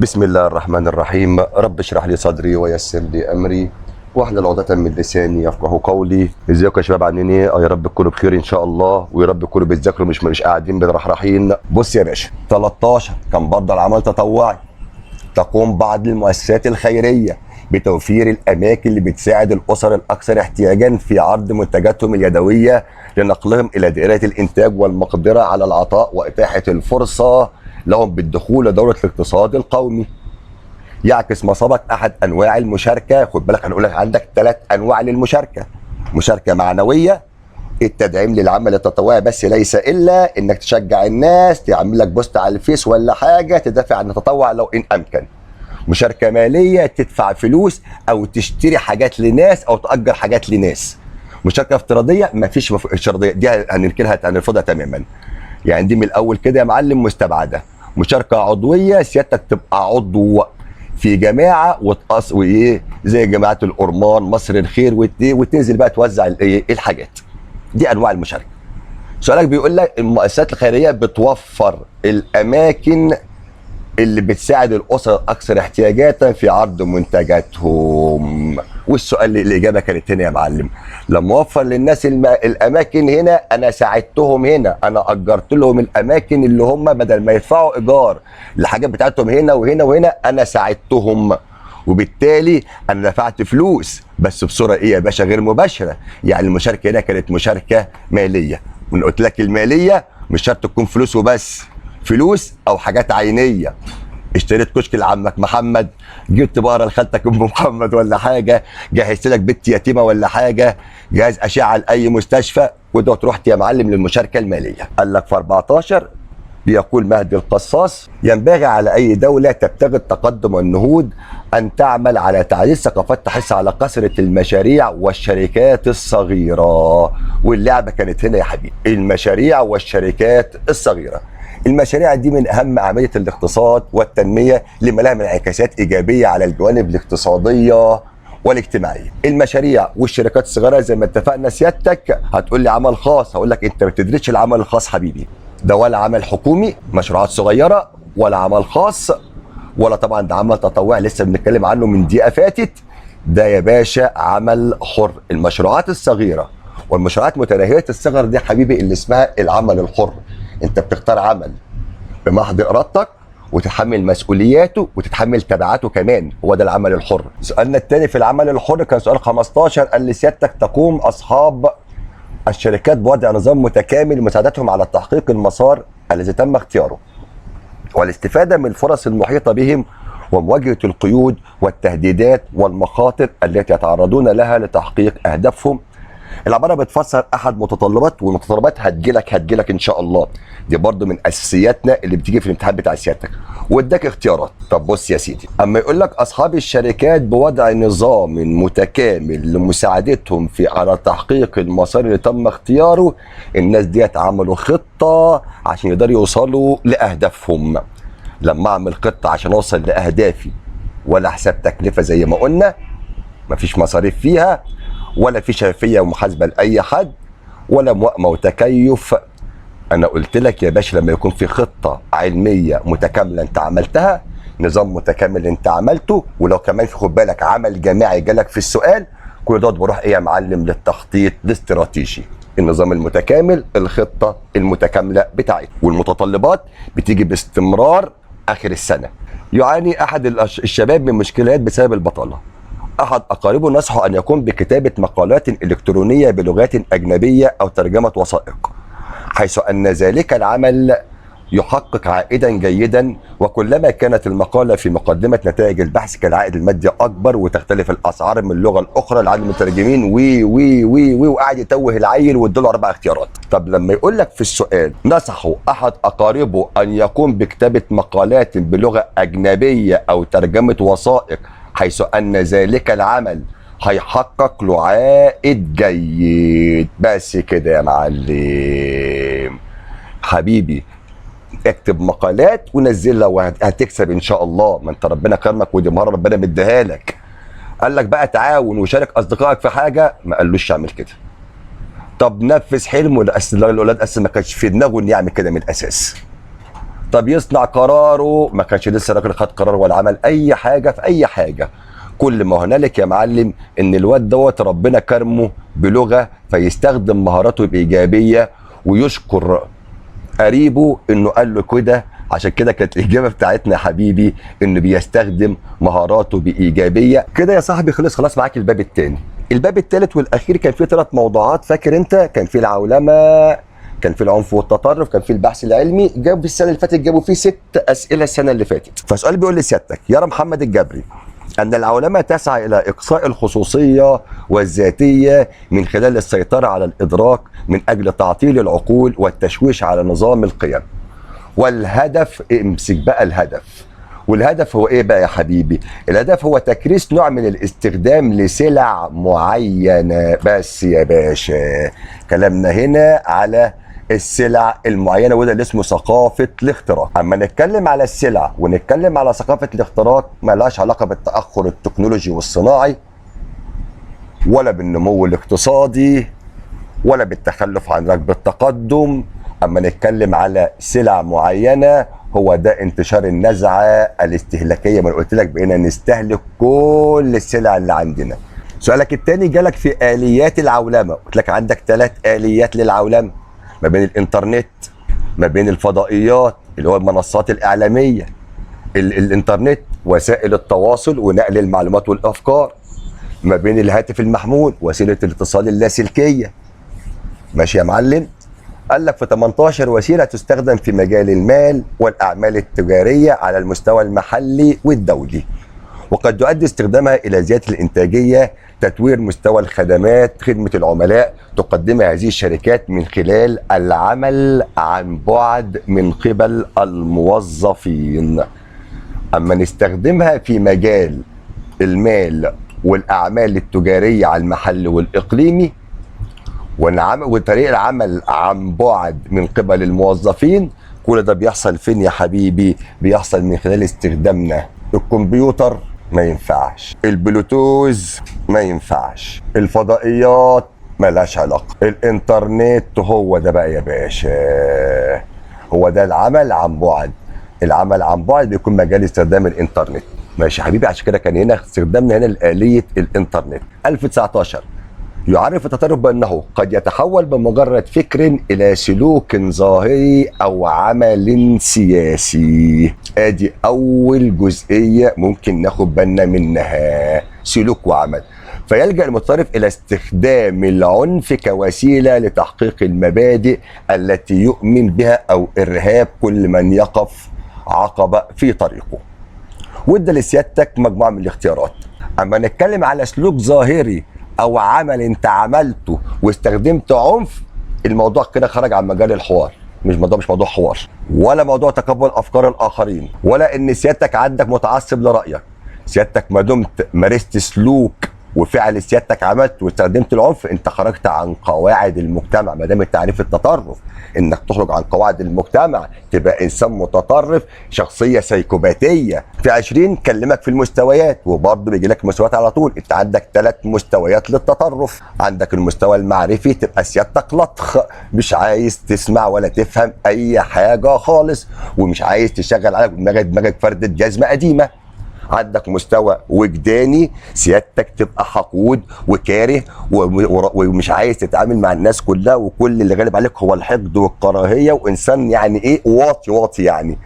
بسم الله الرحمن الرحيم. رب اشرح لي صدري ويسر لي امري واحلل عقدة من لساني يفقهوا قولي. ازيكم يا شباب، عاملين ايه؟ يا رب تكونوا بخير ان شاء الله، ويا رب تكونوا بتذاكروا مش قاعدين بنرحرحين. بص يا باشا، 13 كان برضه العمل تطوعي. تقوم بعض المؤسسات الخيرية بتوفير الأماكن اللي بتساعد الأسر الأكثر احتياجا في عرض منتجاتهم اليدوية لنقلهم إلى دائرة الإنتاج والمقدرة على العطاء وإتاحة الفرصة لهم بالدخول لدورة الاقتصاد القومي. يعكس مصابك أحد أنواع المشاركة. خد بالك، هنقول لك عندك 3 أنواع للمشاركة: مشاركة معنوية، التدعيم للعمل التطوعي بس ليس الا انك تشجع الناس، تعمل لك بوست على الفيس ولا حاجه تدافع عن التطوع لو ان امكن. مشاركه ماليه، تدفع فلوس او تشتري حاجات لناس او تاجر حاجات لناس. مشاركه افتراضيه، ما فيش افتراضيه، دي هنركنها هنرفضها تماما. يعني دي من الاول كده يا معلم مستبعده. مشاركه عضويه، سيادتك تبقى عضو في جماعه وتقص وايه زي جماعه الأورمان، مصر الخير، وتنزل بقى توزع الحاجات. دي انواع المشاركه. سؤالك بيقول لك المؤسسات الخيريه بتوفر الاماكن اللي بتساعد الاسر الاكثر احتياجاتا في عرض منتجاتهم. والسؤال الاجابه كانت هنا يا معلم، لما اوفر للناس الاماكن هنا انا ساعدتهم، هنا انا اجرت لهم الاماكن اللي هم بدل ما يدفعوا ايجار الحاجات بتاعتهم هنا وهنا وهنا انا ساعدتهم، وبالتالي انا دفعت فلوس بس بصوره ايه يا باشا؟ غير مباشره. يعني المشاركه هنا كانت مشاركه ماليه. وانا قلت لك الماليه مش شرط تكون فلوس وبس، فلوس او حاجات عينيه. اشتريت كشك لعمك محمد، جبت بقره لخالتك ام محمد ولا حاجه، جهزت لك بنت يتيمه ولا حاجه، جهاز اشعه لاي مستشفى، ودوت رحت يا معلم للمشاركه الماليه. قال لك في 14 بيقول مهدي القصاص: ينبغي على أي دولة تبتغي التقدم والنهوض أن تعمل على تعزيز ثقافات تحث على كثرة المشاريع والشركات الصغيرة. واللعبة كانت هنا يا حبيبي، المشاريع والشركات الصغيرة. المشاريع دي من أهم أعمدة الاقتصاد والتنمية لما لها من انعكاسات إيجابية على الجوانب الاقتصادية والاجتماعيه. المشاريع والشركات الصغيره زي ما اتفقنا سيادتك، هتقول لي عمل خاص، هقول لك انت ما بتدرسش العمل الخاص حبيبي، ده ولا عمل حكومي مشروعات صغيره ولا عمل خاص ولا طبعا ده عمل تطوعي لسه بنتكلم عنه من دقيقه فاتت. ده يا باشا عمل حر. المشروعات الصغيره والمشروعات متناهيه الصغر دي حبيبي اللي اسمها العمل الحر. انت بتختار عمل بمحض ارادتك وتتحمل مسؤولياته وتتحمل تبعاته كمان، هو ده العمل الحر. سؤالنا الثاني في العمل الحر كان سؤال 15، قال لي سيادتك تقوم اصحاب الشركات بوضع نظام متكامل لمساعدتهم على تحقيق المسار الذي تم اختياره والاستفاده من الفرص المحيطه بهم ومواجهه القيود والتهديدات والمخاطر التي يتعرضون لها لتحقيق اهدافهم. العباره بتفسر احد متطلبات، والمتطلبات هتجيلك ان شاء الله، دي برضو من اساسياتنا اللي بتيجي في الامتحان بتاع سيادتك، واداك اختيارات. طب بص يا سيدي، اما يقول لك اصحاب الشركات بوضع نظام متكامل لمساعدتهم في على تحقيق المسار اللي تم اختياره، الناس ديت عملوا خطه عشان يقدروا يوصلوا لاهدافهم. لما اعمل خطه عشان اوصل لاهدافي ولا حساب تكلفه زي ما قلنا، مفيش مصاريف فيها ولا في شفافيه ومحاسبه لاي حد ولا موائمه وتكيف. انا قلت لك يا باشا لما يكون في خطه علميه متكامله انت عملتها، نظام متكامل انت عملته، ولو كمان خد بالك عمل جماعي جالك في السؤال، كل دوت بروح ايه يا معلم؟ للتخطيط الاستراتيجي. النظام المتكامل، الخطه المتكامله بتاعتك، والمتطلبات بتيجي باستمرار اخر السنه. يعاني احد الشباب من مشكلات بسبب البطاله. أحد أقاربه نصحه أن يقوم بكتابة مقالات إلكترونية بلغات أجنبية أو ترجمة وثائق، حيث أن ذلك العمل يحقق عائدا جيدا، وكلما كانت المقالة في مقدمة نتائج البحث كالعائد المادي أكبر، وتختلف الأسعار من اللغة الأخرى لعدد المترجمين وي وقاعد يتوه العيل واداله 4 اختيارات. طب لما يقول لك في السؤال نصحه أحد أقاربه أن يقوم بكتابة مقالات بلغة أجنبية أو ترجمة وثائق حيث أن ذلك العمل هيحقق له عائد جيد، بس كده يا معلم حبيبي. اكتب مقالات ونزلها وهتكسب ان شاء الله، ما انت ربنا كرمك ودي مهاره ربنا مديها لك. قال لك بقى تعاون وشارك اصدقائك في حاجه، ما قالوش اعمل كده. طب نفذ حلمه، الاولاد اصلا ما كانش في دماغه انه يعمل كده من الاساس. طب يصنع قراره، ما كانش لسه الراجل خد قرار ولا عمل اي حاجه في اي حاجه. كل ما هنالك يا معلم ان الواد دوت ربنا كرمه بلغه فيستخدم مهاراته بايجابيه ويشكر قريبه انه قال له كده. عشان كده كانت الاجابه بتاعتنا يا حبيبي انه بيستخدم مهاراته بايجابيه. كده يا صاحبي خلاص معاك الباب الثاني. الباب الثالث والاخير كان فيه 3 موضوعات، فاكر انت؟ كان فيه العولمه، كان فيه العنف والتطرف، كان فيه البحث العلمي. جابوا في السنه اللي فاتت جابوا فيه 6 اسئله السنه اللي فاتت. فسؤال بيقول لسيادتك: يرى محمد الجبري أن العولمة تسعى إلى إقصاء الخصوصية والذاتية من خلال السيطرة على الإدراك من أجل تعطيل العقول والتشويش على نظام القيم. والهدف، امسك بقى الهدف. والهدف هو إيه بقى يا حبيبي؟ الهدف هو تكريس نوع من الاستخدام لسلع معينة. بس يا باشا كلامنا هنا على السلع المعينه، وده اللي اسمه ثقافه الاختراق. اما نتكلم على السلع ونتكلم على ثقافه الاختراق، ما لهاش علاقه بالتاخر التكنولوجي والصناعي، ولا بالنمو الاقتصادي، ولا بالتخلف عن ركب التقدم. اما نتكلم على سلع معينه، هو ده انتشار النزعه الاستهلاكيه. ما أنا قلت لك بقينا نستهلك كل السلع اللي عندنا. سؤالك الثاني جالك في اليات العولمه. قلت لك عندك 3 اليات للعولمه: ما بين الانترنت، ما بين الفضائيات اللي هو المنصات الاعلاميه، الانترنت وسائل التواصل ونقل المعلومات والافكار، ما بين الهاتف المحمول وسيله الاتصال اللاسلكيه. ماشي يا معلم؟ قال لك في 18 وسيله تستخدم في مجال المال والاعمال التجاريه على المستوى المحلي والدولي، وقد يؤدي استخدامها الى زياده الانتاجيه، تطوير مستوى الخدمات، خدمه العملاء تقدمها هذه الشركات من خلال العمل عن بعد من قبل الموظفين. اما نستخدمها في مجال المال والاعمال التجاريه على المحل والاقليمي، وطريق العمل عن بعد من قبل الموظفين، كل ده بيحصل فين يا حبيبي؟ بيحصل من خلال استخدامنا الكمبيوتر، ما ينفعش البلوتوز، ما ينفعش الفضائيات، ملهاش علاقه، الانترنت هو ده بقى يا باشا، هو ده العمل عن بعد. العمل عن بعد بيكون مجال استخدام الانترنت. ماشي يا حبيبي؟ عشان كده كان هنا استخدامنا هنا لآلية الانترنت. 1019 يعرف التطرف بأنه قد يتحول بمجرد فكر إلى سلوك ظاهري أو عمل سياسي. ادي أول جزئية ممكن ناخد بالنا منها، سلوك وعمل. فيلجأ المتطرف إلى استخدام العنف كوسيلة لتحقيق المبادئ التي يؤمن بها أو إرهاب كل من يقف عقبة في طريقه. وادى لسيادتك مجموعة من الاختيارات. أما نتكلم على سلوك ظاهري او عمل انت عملته واستخدمت عنف، الموضوع كده خرج عن مجال الحوار. مش موضوع حوار، ولا موضوع تقبل افكار الاخرين، ولا ان سيادتك عندك متعصب لرايك. سيادتك ما دمت مارست سلوك وفعل سيادتك عملت واستخدمت العنف، انت خرجت عن قواعد المجتمع. ما دام التعريف التطرف انك تخرج عن قواعد المجتمع، تبقى انسان متطرف، شخصيه سيكوباتيه. في 20 كلمك في المستويات، وبرضه بيجي لك مستويات على طول. انت عندك 3 مستويات للتطرف. عندك المستوى المعرفي، تبقى سيادتك لطخ، مش عايز تسمع ولا تفهم اي حاجه خالص، ومش عايز تشغل على دماغك فردة جزمه قديمه. عندك مستوى وجداني، سيادتك تبقى حقود وكاره ومش عايز تتعامل مع الناس كلها، وكل اللي غالب عليك هو الحقد والكراهيه، وانسان يعني ايه واطي يعني.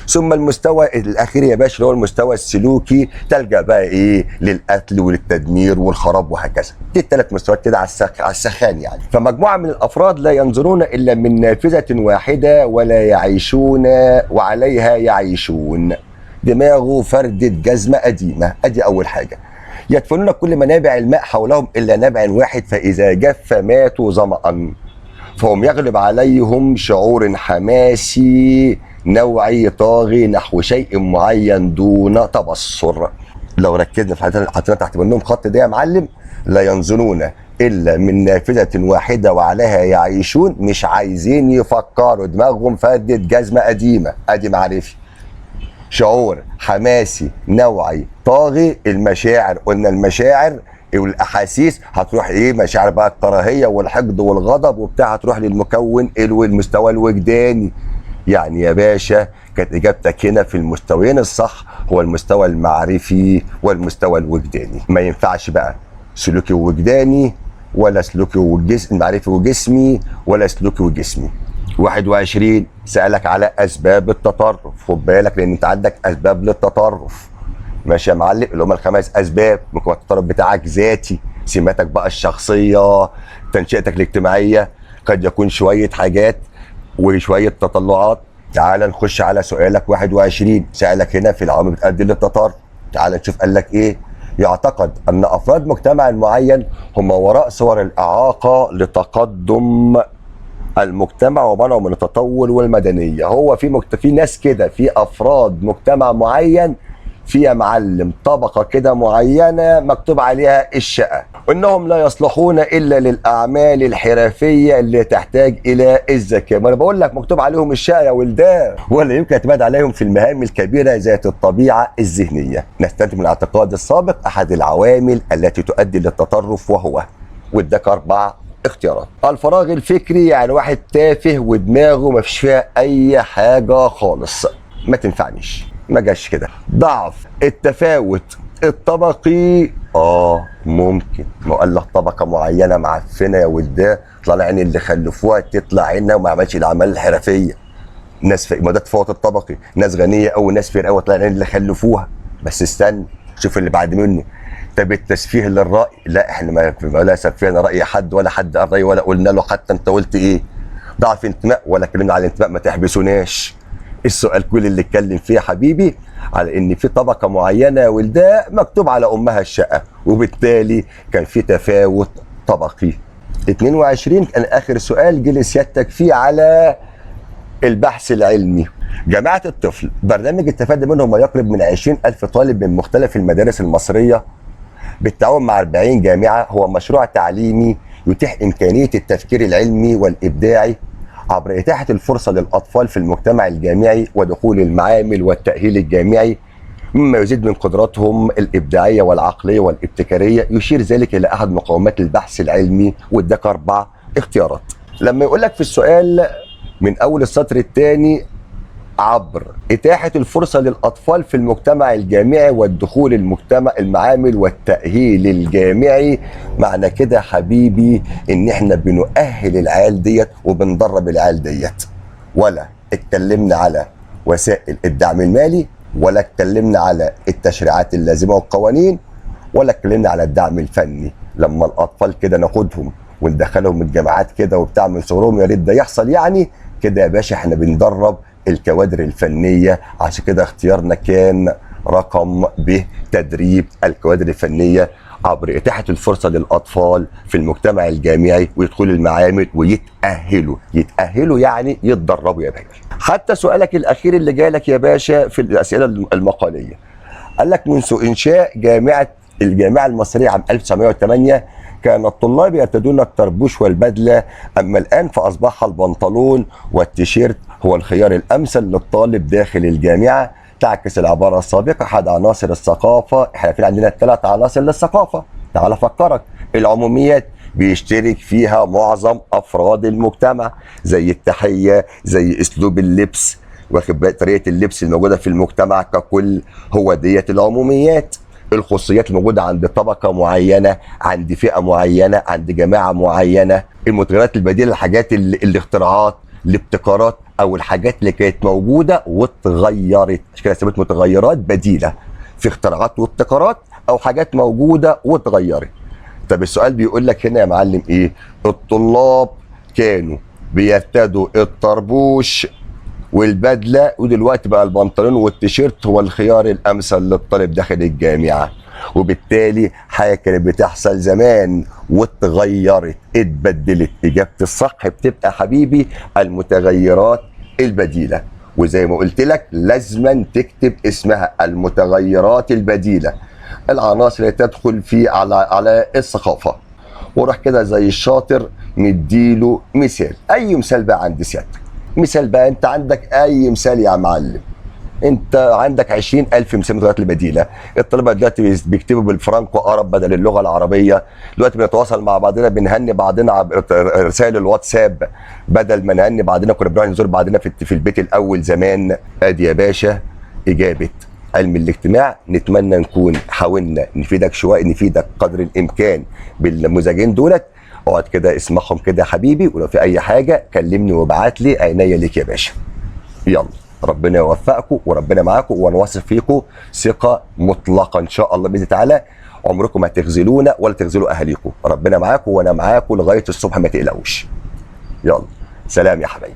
ثم المستوى الاخير يا باشا اللي هو المستوى السلوكي، تلجا بقى ايه؟ للقتل وللتدمير والخراب وهكذا. دي ال3 مستويات كده على السخان يعني. فمجموعه من الافراد لا ينظرون الا من نافذه واحده ولا يعيشون وعليها يعيشون. دماغه فردة جزمة قديمة. ادي اول حاجة. يدفنون كل منابع الماء حولهم الا نبع واحد، فاذا جف ماتوا ظمأ. فهم يغلب عليهم شعور حماسي نوعي طاغي نحو شيء معين دون تبصر. لو ركزنا في حطينا تحت منهم خط ده يا معلم، لا ينظرون الا من نافذة واحدة وعليها يعيشون. مش عايزين يفكروا، دماغهم فردة جزمة قديمة. ادي معرفي. شعور حماسي نوعي طاغي. المشاعر، قلنا المشاعر والاحاسيس هتروح ايه؟ مشاعر بقى الكراهيه والحقد والغضب وبتاع، هتروح للمكون المستوى الوجداني. يعني يا باشا كانت اجابتك هنا في المستويين الصح، هو المستوى المعرفي والمستوى الوجداني. ما ينفعش بقى سلوكي ووجداني، ولا سلوكي معرفي وجسمي، ولا سلوكي وجسمي. 21 سألك على أسباب التطرف، خد بالك لأن أنت عندك أسباب للتطرف. ماشي يا معلم، اللي هم الخمس أسباب. ممكن التطرف بتاعك ذاتي، سماتك بقى الشخصية، تنشئتك الاجتماعية، قد يكون شوية حاجات وشوية تطلعات. تعال نخش على سؤالك 21، سألك هنا في العوامل بتؤدي للتطرف. تعال نشوف قال لك إيه. يعتقد أن أفراد مجتمع معين هم وراء صور الإعاقة لتقدم المجتمع ومنعه من التطور والمدنيه. هو في ناس كده، في افراد مجتمع معين، في يا معلم طبقه كده معينه مكتوب عليها الشقه، وانهم لا يصلحون الا للاعمال الحرفيه اللي تحتاج الى الذكاء. ما انا بقول لك مكتوب عليهم الشقه يا ولدان، ولا يمكن اعتماد عليهم في المهام الكبيره ذات الطبيعه الذهنيه. نستنتج من الاعتقاد السابق احد العوامل التي تؤدي للتطرف، وهو واداك 4 اختيارات. الفراغ الفكري، يعني واحد تافه ودماغه ما فيش فيها اي حاجه خالص، ما تنفعنيش، ما جاش كده. ضعف التفاوت الطبقي، ممكن. ما قال لك طبقه معينه معفنه يا ولدان، طلع عين اللي خلفوها تطلع عينها وما عملش الاعمال الحرفيه. ناس ما ده تفاوت الطبقي، ناس غنيه او ناس فقيره قوي طلع عين اللي خلفوها. بس استنى شوف اللي بعد منه. طب التسفيه للرأي، لا احنا ولا سفينا رأي حد، ولا حد قال رأي، ولا قلنا له حتى انت قلت ايه. ضعف انتماء، ولا اتكلمنا على الانتماء، ما تحبسوناش. السؤال كل اللي اتكلم فيه يا حبيبي على ان في طبقة معينة يا ولداء مكتوب على امها الشقة، وبالتالي كان في تفاوت طبقي. 22 كان اخر سؤال جه لسيادتك فيه على البحث العلمي. جامعة الطفل برنامج استفاد منه ما يقرب من 20,000 طالب من مختلف المدارس المصرية بالتعاون مع 40 جامعة. هو مشروع تعليمي يتيح إمكانية التفكير العلمي والإبداعي عبر إتاحة الفرصة للأطفال في المجتمع الجامعي ودخول المعامل والتأهيل الجامعي، مما يزيد من قدراتهم الإبداعية والعقلية والابتكارية. يشير ذلك إلى أحد مقومات البحث العلمي، واداك 4 اختيارات. لما يقول لك في السؤال من أول السطر الثاني عبر إتاحة الفرصة للأطفال في المجتمع الجامعي والدخول المعامل والتأهيل الجامعي، معنى كده حبيبي إن إحنا بنؤهل العيال ديت وبندرب العيال ديت. ولا اتكلمنا على وسائل الدعم المالي، ولا اتكلمنا على التشريعات اللازمة والقوانين، ولا اتكلمنا على الدعم الفني. لما الأطفال كده ناخدهم وندخلهم الجامعات كده وبتاع من صغرهم، يا ريت ده يحصل يعني كده يا باشا. احنا بندرب الكوادر الفنية، عشان كده اختيارنا كان رقم ب، تدريب الكوادر الفنية عبر إتاحة الفرصة للأطفال في المجتمع الجامعي ويدخلوا المعامل ويتأهلوا. يتأهلوا يعني يتدربوا يا باشا. حتى سؤالك الأخير اللي جالك يا باشا في الأسئلة المقالية قال لك منذ إنشاء الجامعة المصرية عام 1908 كان الطلاب يرتدون الطربوش والبدلة، أما الآن فأصبح البنطلون والتيشيرت هو الخيار الأمثل للطالب داخل الجامعة. تعكس العبارة السابقة أحد عناصر الثقافة. احنا في عندنا 3 عناصر للثقافة، تعال أفكرك. العموميات بيشترك فيها معظم أفراد المجتمع، زي التحية، زي أسلوب اللبس، واخد بالك طريقة اللبس الموجودة في المجتمع ككل، هو ديت العموميات. الخصوصيات الموجودة عند طبقة معينة، عند فئة معينة، عند جماعة معينة. المتغيرات البديلة، الحاجات الاختراعات، الابتكارات، او الحاجات اللي كانت موجودة واتغيرت، عشان كده سميت متغيرات بديلة. في اختراعات وابتكارات او حاجات موجودة واتغيرت. طب السؤال بيقول لك هنا يا معلم ايه؟ الطلاب كانوا بيرتدوا الطربوش والبدله، ودلوقتي بقى البنطلون والتيشيرت هو الخيار الامثل للطالب داخل الجامعه. وبالتالي حاجه كانت بتحصل زمان واتغيرت، اتبدلت. اجابه الصح بتبقى حبيبي المتغيرات البديله. وزي ما قلت لك لازما تكتب اسمها المتغيرات البديله، العناصر اللي تدخل في على الثقافه. وروح كده زي الشاطر نديله مثال. اي مثال بقى عند سيادتك؟ مثال بقى، انت عندك اي مثال يا معلم؟ انت عندك 20,000 مساهمات البديله. الطلبه دلوقتي بيكتبوا بالفرنكو ارب بدل اللغه العربيه. دلوقتي بنتواصل مع بعضنا، بنهني بعضنا عبر رسائل الواتساب بدل ما نهني بعضنا كنا بنروح نزور بعضنا في البيت الاول زمان. ادي يا باشا اجابه علم الاجتماع. نتمنى نكون حاولنا نفيدك شويه، نفيدك قدر الامكان بالنموذجين دولت. اقعد كده اسمعهم كده يا حبيبي، ولو في اي حاجه كلمني وابعت لي، عينيا ليك يا باشا. يلا ربنا يوفقكم وربنا معاكم، وانا واثق فيكم ثقه مطلقه ان شاء الله باذن الله تعالى. عمركم ما تخذلونا ولا تخذلوا اهاليكم. ربنا معاكم وانا معاكم لغايه الصبح، ما تقلقوش. يلا سلام يا حبايبي.